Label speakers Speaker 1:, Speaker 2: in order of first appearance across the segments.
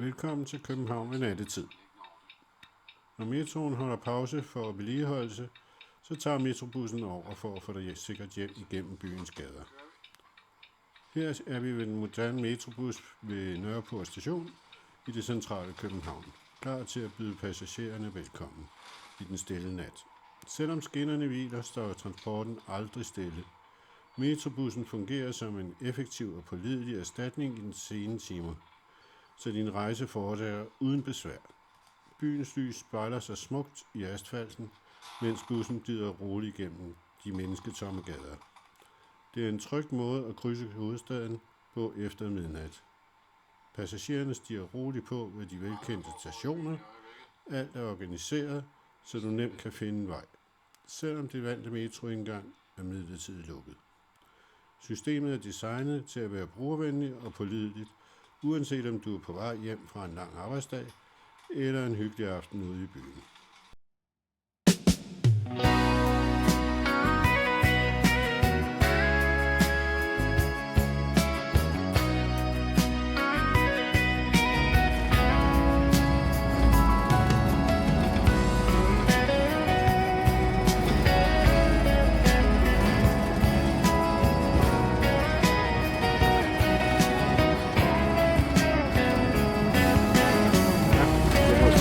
Speaker 1: Velkommen til København ved nattetid. Når metroen holder pause for vedligeholdelse, så tager metrobussen over for at få dig sikkert hjem igennem byens gader. Her er vi ved den moderne metrobus ved Nørreport Station i det centrale København, klar til at byde passagererne velkommen i den stille nat. Selvom skinnerne hviler, står transporten aldrig stille. Metrobussen fungerer som en effektiv og pålidelig erstatning i den sene timer, så din rejse foretager uden besvær. Byens lys spejler sig smukt i asfalten, mens bussen glider roligt gennem de mennesketomme gader. Det er en tryg måde at krydse hovedstaden på efter midnat. Passagererne stiger roligt på ved de velkendte stationer. Alt er organiseret, så du nemt kan finde en vej, selvom det vante metroindgang er midlertidigt lukket. Systemet er designet til at være brugervenligt og pålideligt, uanset om du er på vej hjem fra en lang arbejdsdag eller en hyggelig aften ude i byen.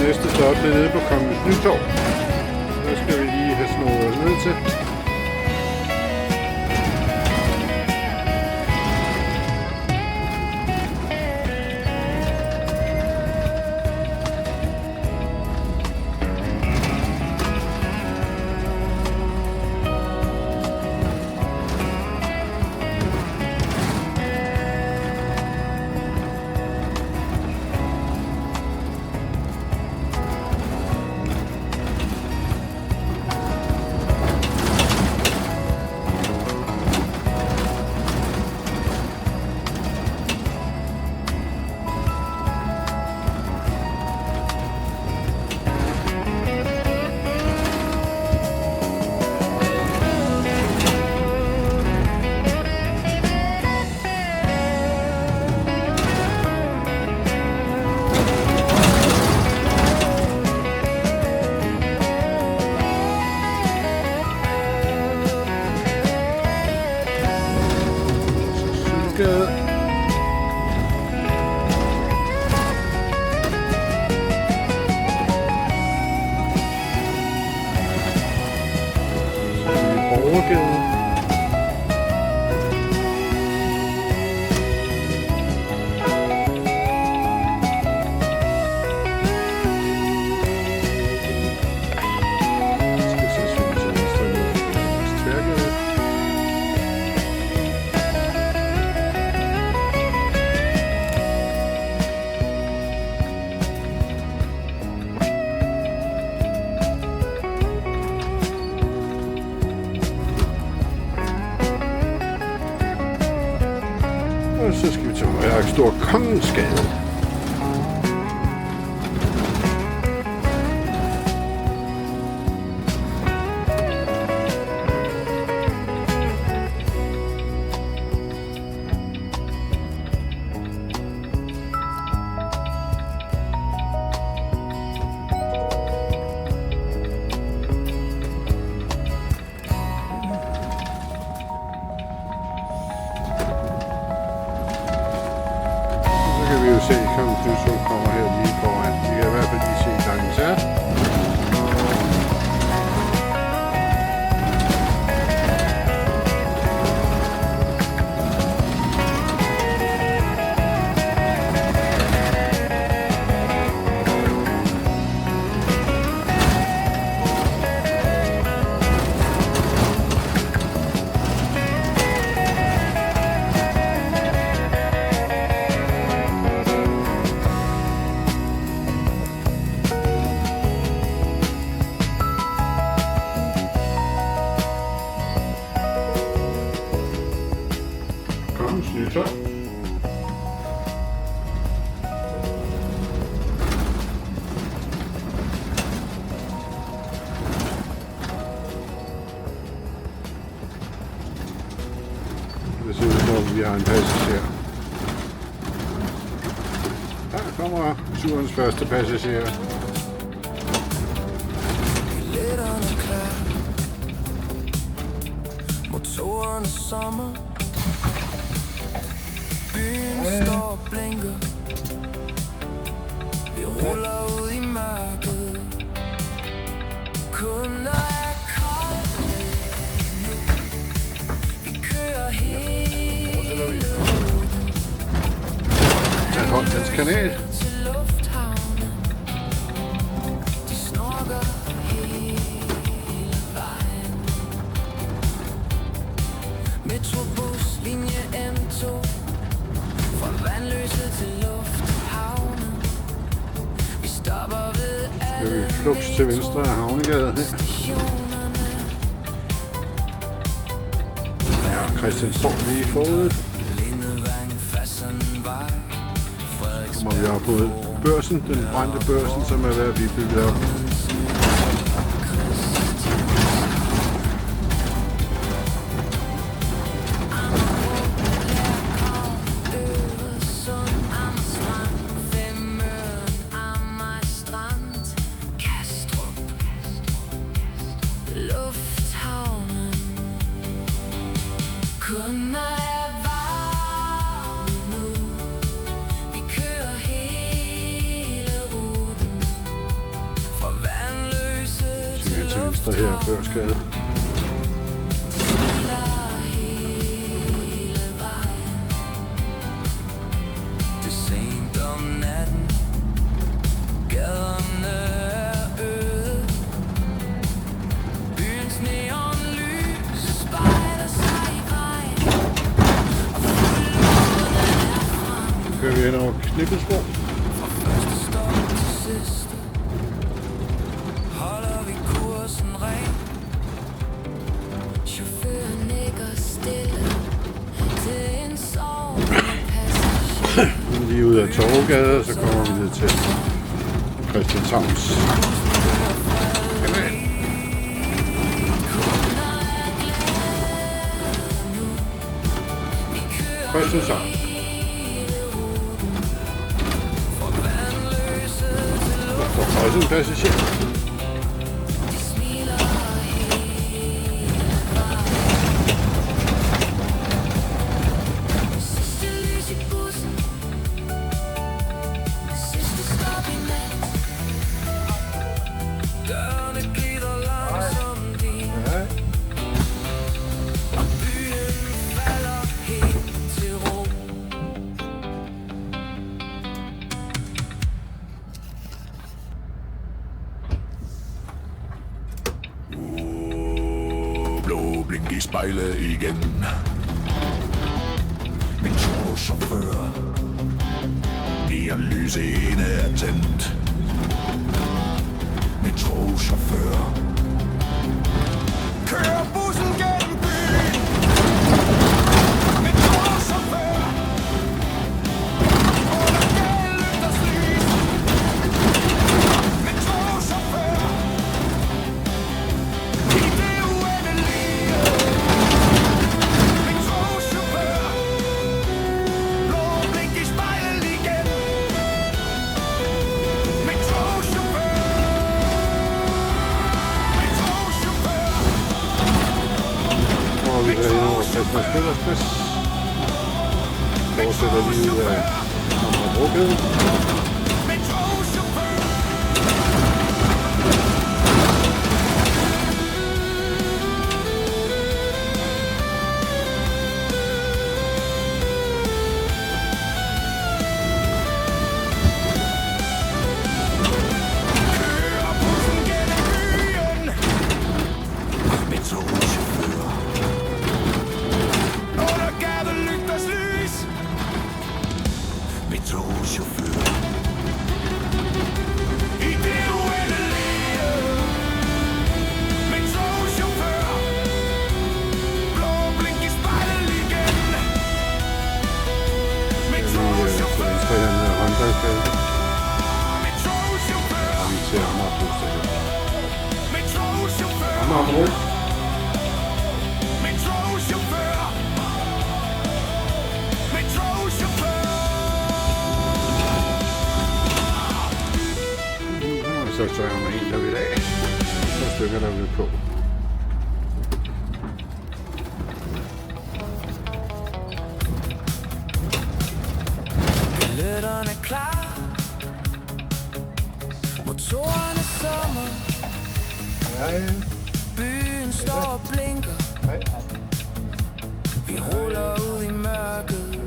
Speaker 1: Næste stop er nede på Kongens Nytorv. Så skal vi lige have snået os ned til. Borgergade. Og så skal vi til højre Stor Kongensgade. Vi kan jo se, at Kongens Nytorv kommer her lige foran. Vi kan i hvert fald lige se gangen her. Kongens Nytorv. Det ser ud som om vi har en passager. kommer turens første passager.
Speaker 2: Motoren sommer. Byen står og blinker. Vi ruller ud i mørket. Kunder er kommet. Vi kører hele ruten.
Speaker 1: Tag Holmens Kanal.
Speaker 2: Til lufthavnen. De snorker hele vejen. Metrobus, linje M2. Fra Vandløse til lufthavnen. Vi stopper ved alle
Speaker 1: Flux til venstre af Havnegade her. Ja, Christiansborg lige forud. Kommer vi op på Børsen, den brændte Børsen, som er ved at blive bygget op. Venstre her, Børsgade. Kører vi hen over Knippelsborg. Lige ud af Torvegade, så kommer vi ned til Christianshavns Kanal. Christianshavn. Der er også en passager.
Speaker 3: Blink i spejlet igen. Min togchauffør. Neonlyse ene er tændt. Min togchauffør. Kører bussen gennem byen. Min togchauffør. Under gadelygters lys. Min togchauffør. I det uendelige. Min togchauffør. Blå blink i spejlet igen. Min togchauffør. Min togchauffør.
Speaker 1: Og vi er over Christian Spillersplads. Fortsætter lige ud af Amagerbrogade.
Speaker 3: Min togchauffør. Kører bussen gennem byen. Min togchauffør. Under gadelygters lys. Min togchauffør. I det uendelige. Min togchauffør. Blå blink i spejlet igen. Min
Speaker 1: Til
Speaker 3: togchauffør.
Speaker 1: venstre her nede af Håndværksgade.
Speaker 3: Min togchauffør.
Speaker 1: Og vi til Amagerbrogade.
Speaker 3: Min togchauffør.
Speaker 1: Amagerbro.
Speaker 3: Min togchauffør. Min togchauffør.
Speaker 1: så jeg med en, der vil af. Så stykker, der vil på.
Speaker 2: Billetterne er klar. Motorerne sommer. Byen står og blinker. Vi ruller ud i mørket.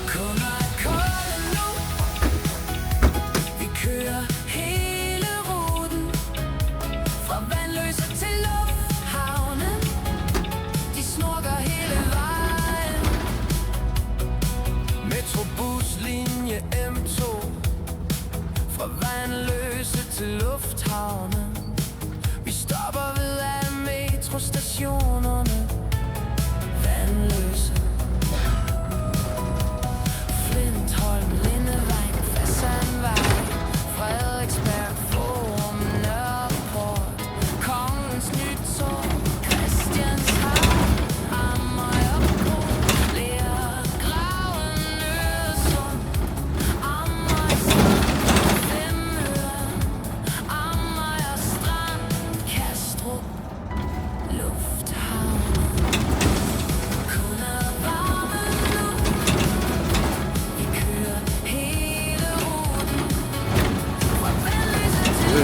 Speaker 2: Kunder er kolde nu. Vi kører hele ruten. Fra Vanløse til lufthavnen. De snorker hele vejen. Metrobuslinje M2. Fra Vanløse til lufthavnen. Vi stopper ved alle metrostationerne. Vanløse, Flintholm, Lindevejen, Fasanvej, Frederiksberg, Forum, Nørreport, Kongens Nytorv, Christianshavn, Amagerbro, Lergraven, Øresund, Amagerstrand, Femøren, Amager Strand, Kastrup, Lufthavn.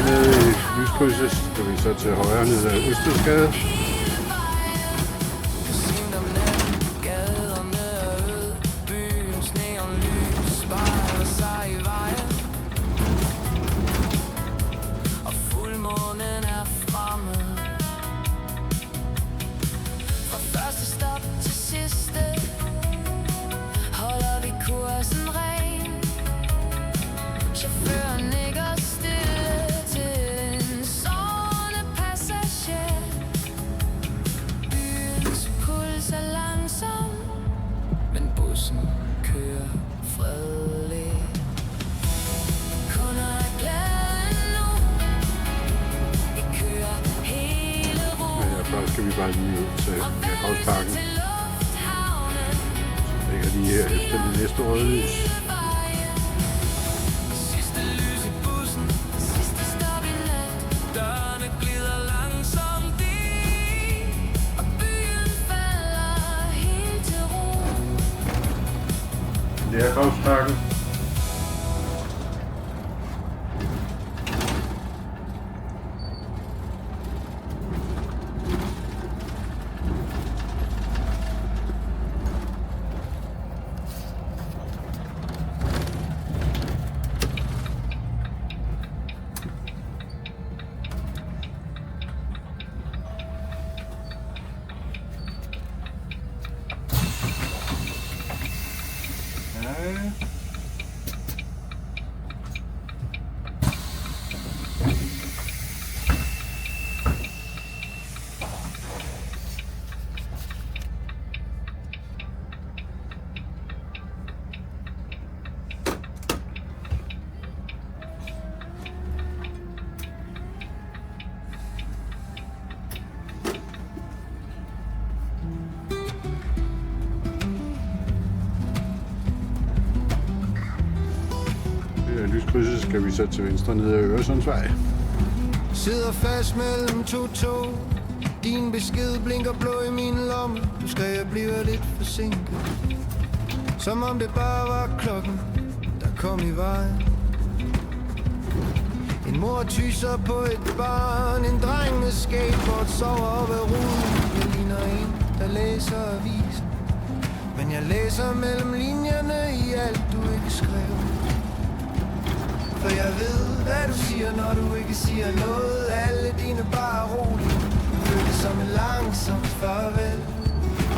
Speaker 1: Nede i lyskrydset skal vi så til højre ned ad Østersgade.
Speaker 2: Og fuldmånen er fremme. Fra første stop til sidste holder vi kursen ren. Chaufføren nikker stille til en sovende passager. Byens puls er langsom, men bussen kører fredeligt. Kunder er glade nu. Vi kører hele ruten.
Speaker 1: Herfra skal vi bare lige ud til Jakobsparken. Så ligger lige her efter det næste røde lys.
Speaker 2: Sidste lys i bussen, sidste stop i nat. Dørene glider langsomt i, og byen falder helt til ro.
Speaker 1: Det er Jakobsparken. Lyskrydset skal vi så til venstre ned ad Øresundsvej.
Speaker 4: Sidder fast mellem to tog. Din besked blinker blå i min lomme. Du skal jeg bliver lidt forsinket. Som om det bare var klokken, der kom i vejen. En mor tyser på et barn. En dreng med skateboard sover op ad ruden. Jeg ligner en, der læser avisen. Men jeg læser mellem linjerne i alt du ikke skrev. For jeg ved, hvad du siger, når du ikke siger noget. Alle dine bare roligt. Føles som en langsom farvel.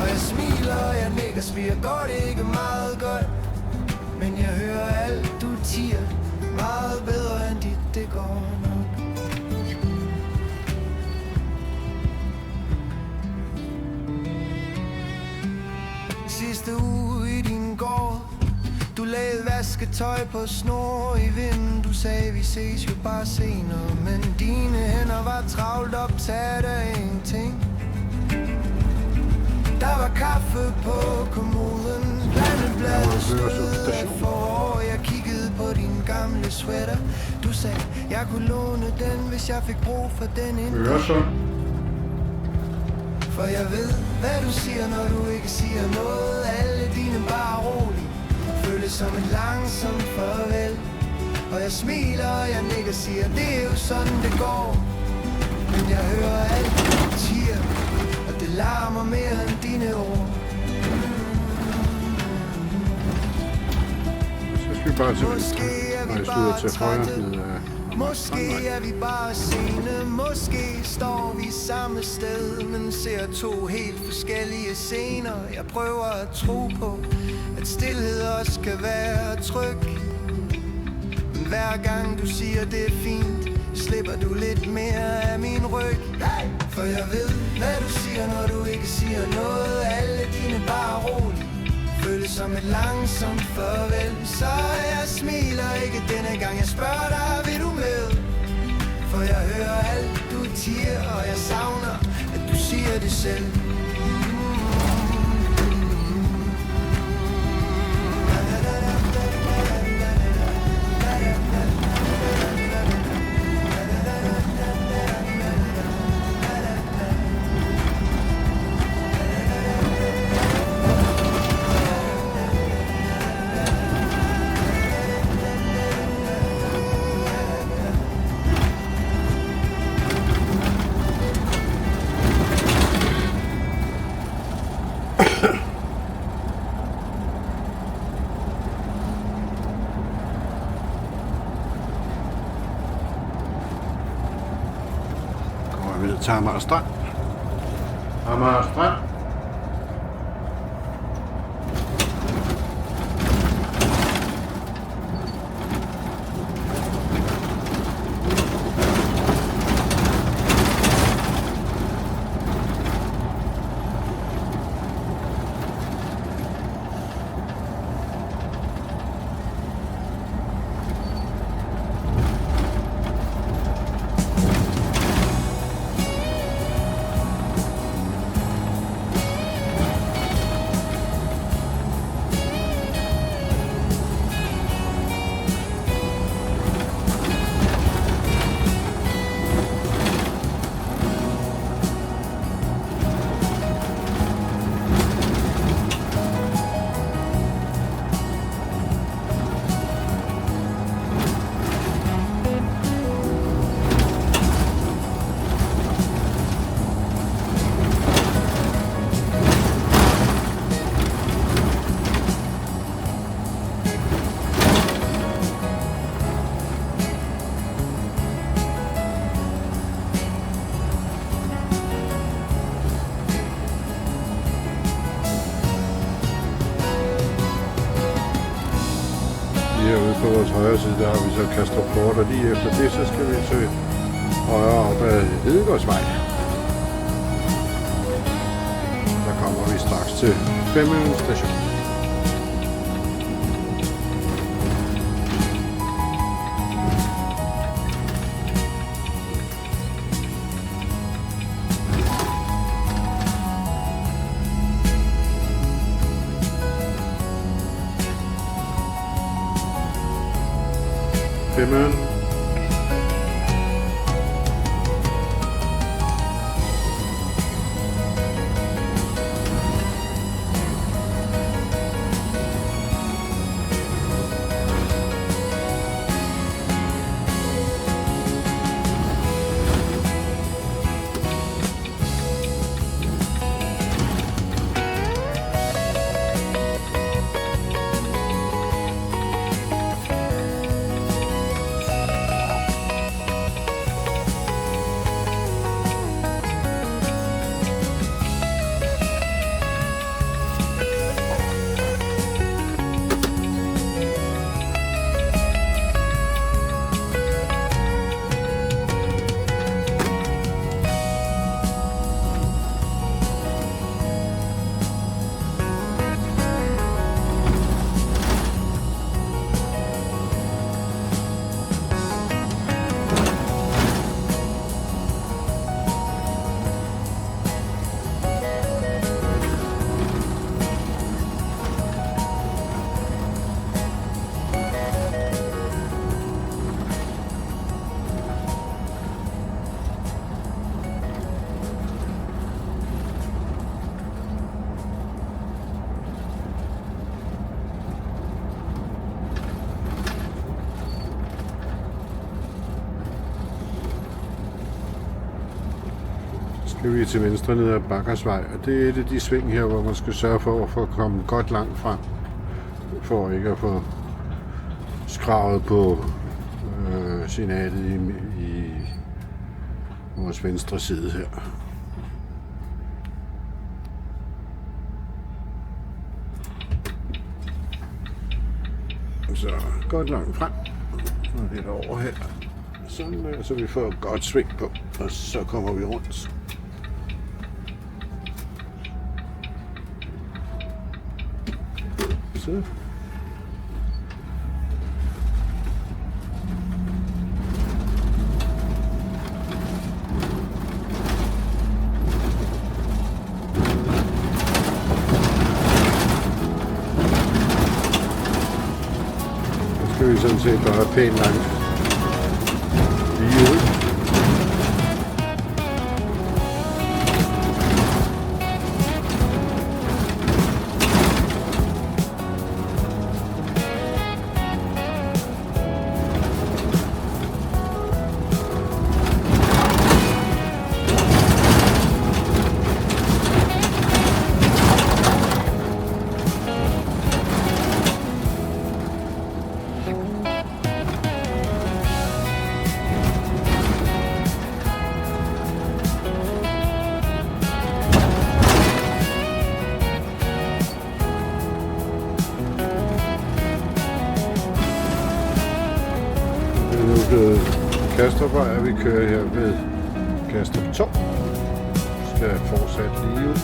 Speaker 4: Og jeg smiler, og jeg nikker, smiger godt, ikke meget godt. Men jeg hører alt, du tier. Meget bedre end dit, det går nok. Sidste uge i din gård. Du lagde vasketøj på snor i vinden. Du sagde, vi ses jo bare senere. Men dine hænder var travlt optaget af ingenting. Der var kaffe på kommoden. Blandet bladet stod af forår. Jeg kiggede på din gamle sweater. Du du sagde, jeg kunne låne den, hvis jeg fik brug for den en
Speaker 1: Hør så.
Speaker 4: For jeg ved, hvad du siger, når du ikke siger noget. Alle dine bare rolig føles som et langsomt farvel. Og jeg smiler, og jeg nikker, siger, det er jo sådan det går. Men jeg hører alt du siger, og det larmer mere end dine ord.
Speaker 1: Så skal vi bare til
Speaker 4: Måske
Speaker 1: venstre,
Speaker 4: er
Speaker 1: og
Speaker 4: vi
Speaker 1: jeg slutter
Speaker 4: bare
Speaker 1: til højre
Speaker 4: trætte.
Speaker 1: side af
Speaker 4: Måske er vi bare sene, måske står vi samme sted, men ser to helt forskellige scener. Jeg prøver at tro på, at stillhed også kan være tryg. Men hver gang du siger det er fint, slipper du lidt mere af min ryg. For jeg ved, hvad du siger, når du ikke siger noget. Alle dine bare rolig føles som et langsomt farvel. Så jeg smiler ikke denne gang, jeg spørger dig, vil du med? For jeg hører alt du tiger, og jeg savner, at du siger det selv.
Speaker 1: Går vi ned til Amager Strand. Amager Strand. Herude på vores højre side, der har vi så Kastrup, og lige efter det, så skal vi til højre op ad Hedegårdsvej. Der kommer vi straks til Femøen station. Femøen. skal vi til venstre ned ad Bakkersvej, og det er et af de sving her, hvor man skal sørge for at komme godt langt frem, for ikke at få skravet på signalet i vores venstre side her. Så godt langt frem, og lidt over her, sådan der, så vi får et godt sving på, og så kommer vi rundt. Så. Så skal vi sådan set bare pænt langt lige ud. Kastrupvej, og vi kører her ved Kastrup Torv. Skal fortsat lige ud.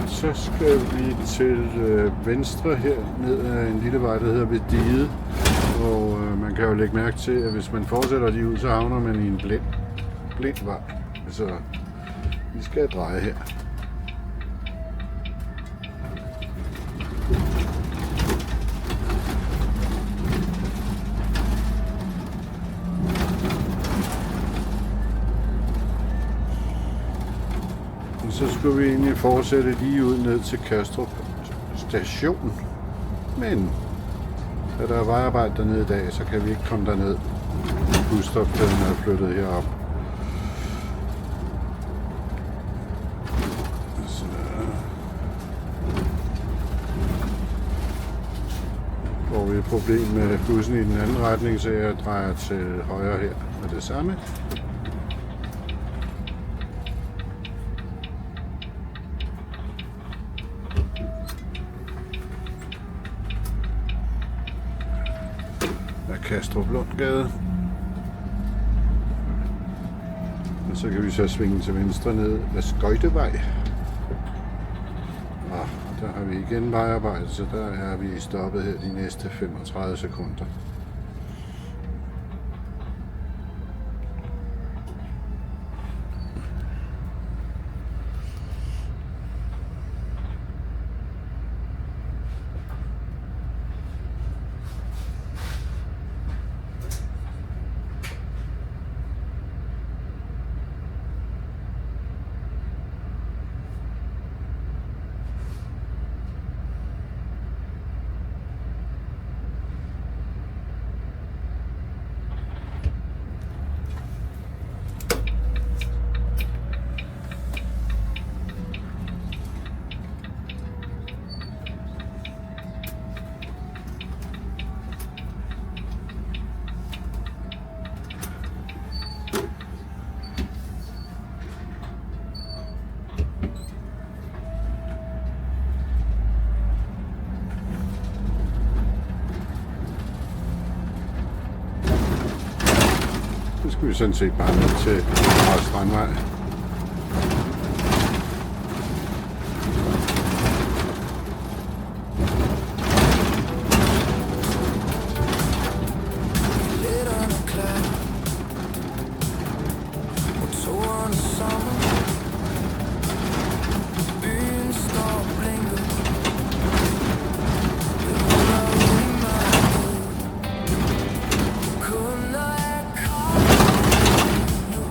Speaker 1: Så skal vi til venstre her ned ad en lille vej, der hedder ved diget. Og man kan jo lægge mærke til, at hvis man fortsætter lige ud, så havner man i en blind vej. Altså, vi skal dreje her. Så skulle vi egentlig fortsætte lige ud ned til Kastrup station. Men da der er vejarbejde dernede i dag, så kan vi ikke komme derned. Busstopkæden er flyttet herop. Så får vi et problem med bussen i den anden retning, så jeg drejer til højre her med det samme. Kastrup Lundgade. Og så kan vi så svinge til venstre ned ad Skøjtevej. Og der har vi igen vejarbejde, så der er vi stoppet her de næste 35 sekunder. skal vi sådan set bare ned til Strandvej.
Speaker 4: Letterne klar. Motorerne sommer. Byen står og blinker. Det ruller ud i mørket. Kunder er kommet nu.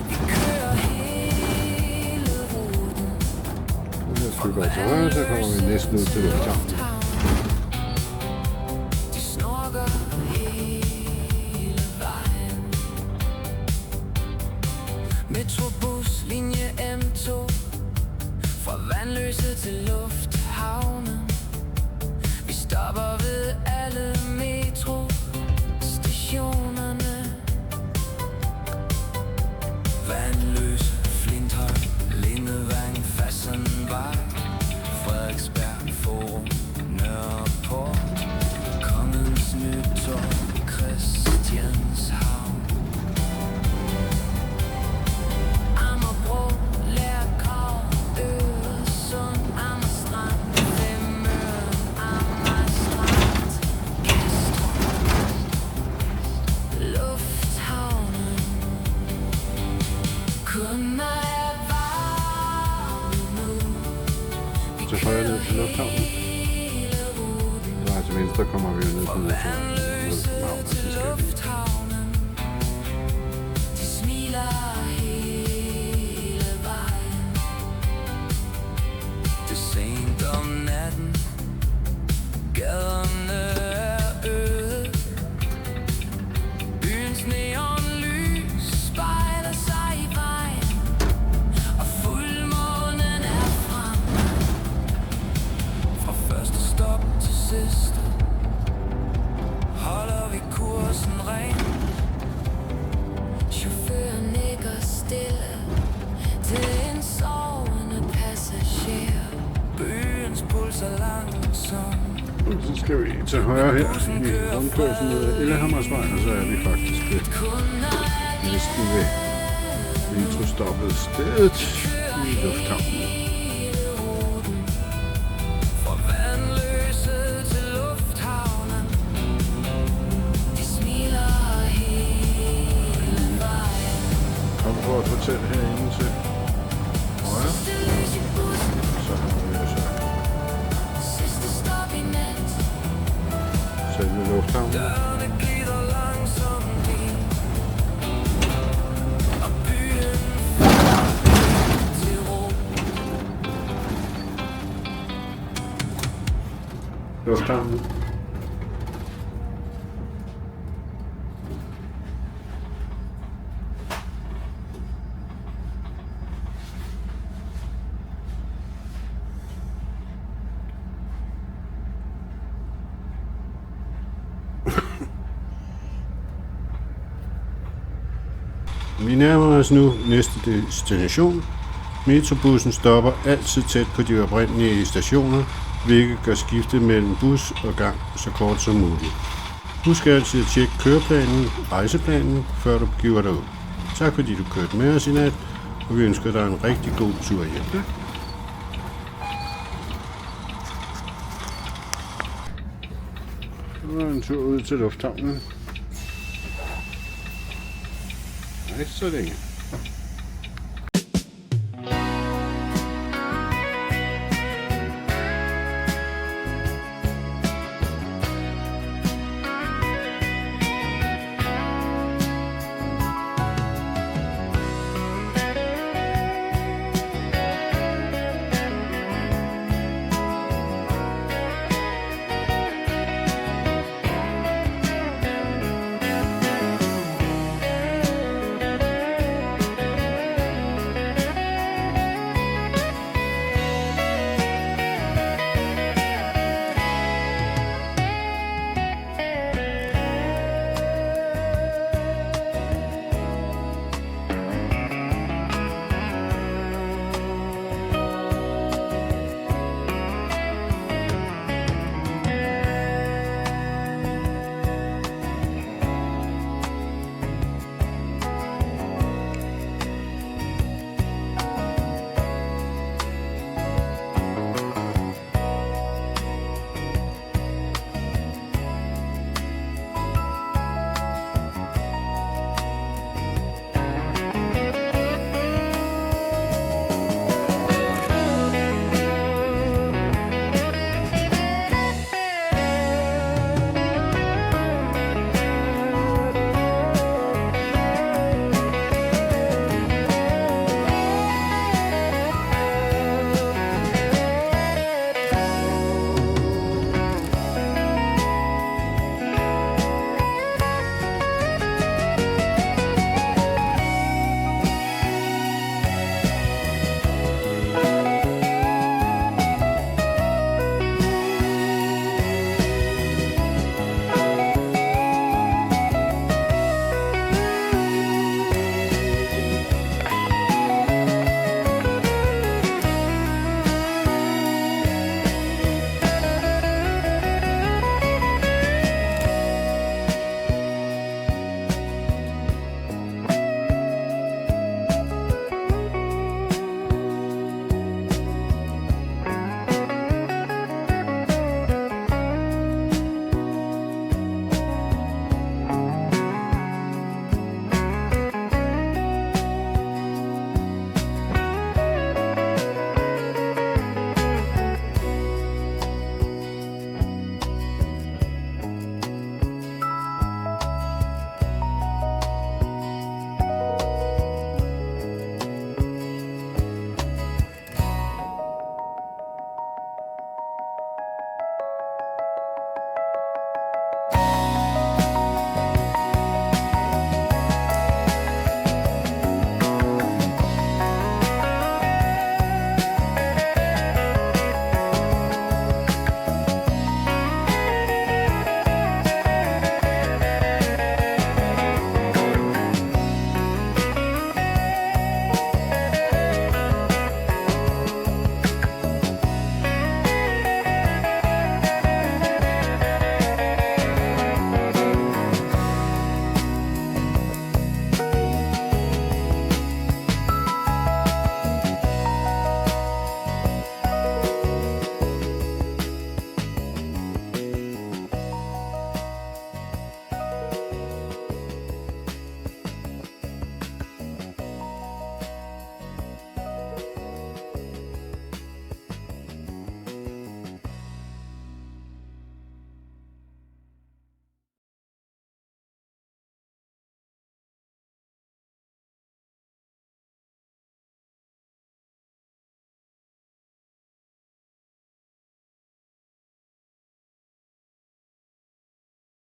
Speaker 4: Vi kører hele ruten.
Speaker 1: Hvis vi går til højre, så kommer vi næsten ud til lufthavnen.
Speaker 4: De snorker hele vejen. Metrobus, linje M2. Fra Vandløse til lufthavnen. Vi stopper ved alle metrostationerne. Vandløse, Flinthøj, Lindevang, Fassenvej, Frederiksberg, Forum, Nørreport, Kongens Nytorv, Christianshavn, Amagerbro, Lærkov, Øresund, Amager Strand, Femøren, Amager Strand, Kastrup, lufthavnen. Kunder er varme nu.
Speaker 1: Til højre ned til lufthavnen. Og til venstre kommer vi jo ned på motorvejen.
Speaker 4: Lufthavnen. De smiler hele vejen. Det er sent om natten. Gaderne er øde. Byens neonlys spejler sig i vejen. Og fuldmånen er fremme. Fra første stop til sidste holder vi kursen ren. Chaufføren nikker stille til en sovende passager. Byens puls er langsom.
Speaker 1: Så skal vi til højre her i rundkørslen ud af Ellehammersvej, og så er vi faktisk ved, næsten ved metrostoppet stedet i lufthavnen.
Speaker 4: Fra Vandløse til lufthavnen. De smiler hele vejen.
Speaker 1: Kom på et hotel herinde til højre, så har vi jo så
Speaker 4: Sidste stop i nat.
Speaker 1: selve lufthavnen.
Speaker 4: Dørene glider langsomt ind. Og byen falder til ro.
Speaker 1: Lufthavnen. Vi nærmer os nu næste destination. Metrobussen stopper altid tæt på de oprindelige stationer, hvilket gør skiftet mellem bus og gang så kort som muligt. Husk altid at tjekke køreplanen, rejseplanen, før du giver dig ud. Tak fordi du kørte med os i nat, og vi ønsker dig en rigtig god tur hjem. Nu er en tur ud til lufthavnen. Nej, så længe.